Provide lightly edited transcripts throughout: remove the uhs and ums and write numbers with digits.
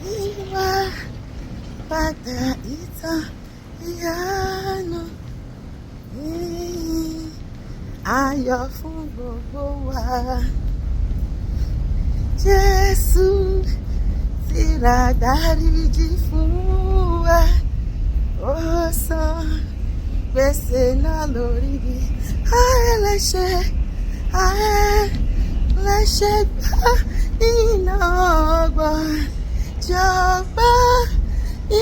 ìwà padà ìtàn ìyanu ayọ̀ fún gbogbo wa. Jésù ti ra dáríjì fún wa, ó san gbèsè náà lórí igi. Ẹlẹ́ṣẹ̀ gbà iná ọgbọ́n, jọ̀gbà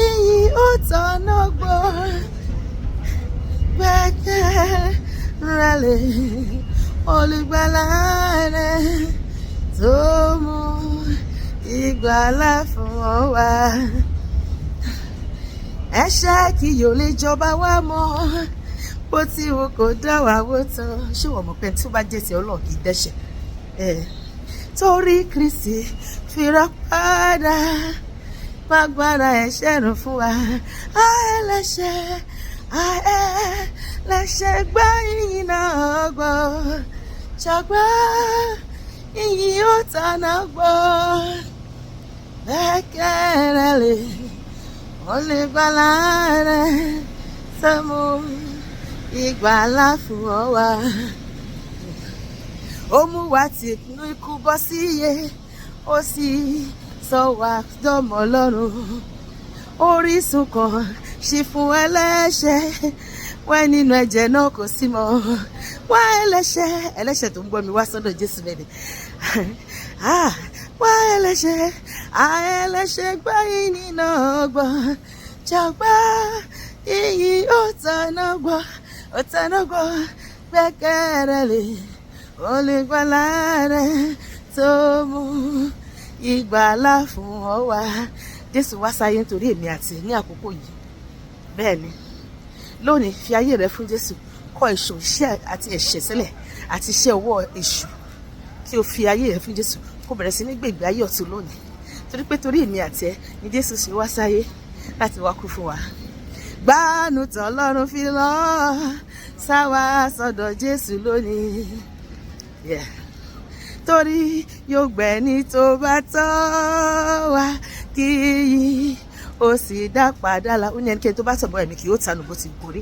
iyì ó tọ̀nà gbọ́. Gbẹ́kẹ̀lé olùgbàlà rẹ̀ tó mú ìgbàlà fún ọ wá. Ẹ̀ṣẹ̀ kì yóò lè jọba wá mọ́, bó ti wù kó dá wa wó tán. Ṣé wọ́n mọ̀ pé tí ó bá jẹ́ ti Ọlọ́run kì í dẹ́ṣẹ̀? Torí Kristi fira padà, gbàgbára ẹ̀ṣẹ̀ run fún wa. Ẹlẹ́ṣẹ̀ gbà ìyìn náà gbọ́, jọ̀gbà ìyìn ó tọ̀nà gbọ́. Gbẹ́kẹ̀lé olùgbàlà rẹ̀ tó mú ìgbàlà fún ọ wá. Ó mú wa tì nínú ikú bọ́ sí iye, ó sì sọ wá dọ́mọ Ọlọ́run. Orísun kan ṣí fún ẹlẹ́ṣẹ̀, wá nínú ẹ̀jẹ̀ náà kò sí mọ́. Wá ẹlẹ́ṣẹ̀ tó ń gbọ́ mi wá sọ́dọ̀ Jésù lẹ́nu. Wá ẹlẹ́ṣẹ̀ gbà ìyìn náà gbọ́, jọ̀gbà ìyìn ó tọ̀nà gbọ́. Gbẹ́kẹ̀lé olùgbàlà rẹ̀ tó mú ìgbàlà fún ọ wá. Jésù wá sáyé nítorí èmi àti ní àkókò yìí. Bẹ́ẹ̀ ni, lónìí fi ayé rẹ fún Jésù. Kọ̀ èṣù, iṣẹ́ àti ẹ̀ṣẹ̀ sílẹ̀ àti iṣẹ́ ọwọ́ èṣù, kí o fi ayé rẹ fún Jésù. Kó bẹ̀rẹ̀ sí ní gbègbè ayé ọ̀tun lónìí, torí pé torí èmi àti ẹ ni Jésù ṣe wá sáyé láti wá kú fún wa. Gbáànú tán Ọlọ́run fi lọ sáwá sọ́dọ̀ Jésù lónìí. Torí yóò gbẹ̀ni tó bá tọ́ wa kí yìí ó sì dá padà la. Ó ní ẹnikẹ́ni tó bá tọ̀ bọ́ ẹ̀mí kì yóò tanù bó ti borí.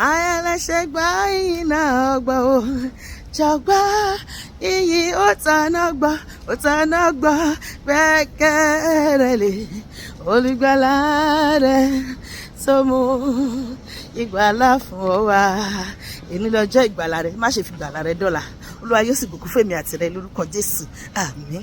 Ẹlẹ́ṣẹ̀ gbà ìyìn náà gbọ́, ó jọ̀gbà ìyìn ó tọ̀nà gbọ́. Gbẹ́kẹ̀lé olùgbàlà rẹ̀ tó mú ìgbàlà fún ọ wá. Èmi lọ́jọ́ ìgbàlà rẹ, má ṣe fi ìgbàlà rẹ dọ́là. Olúwa yóò sì bùkún fún èmi àti rẹ lórúkọ Jésù. Àmín.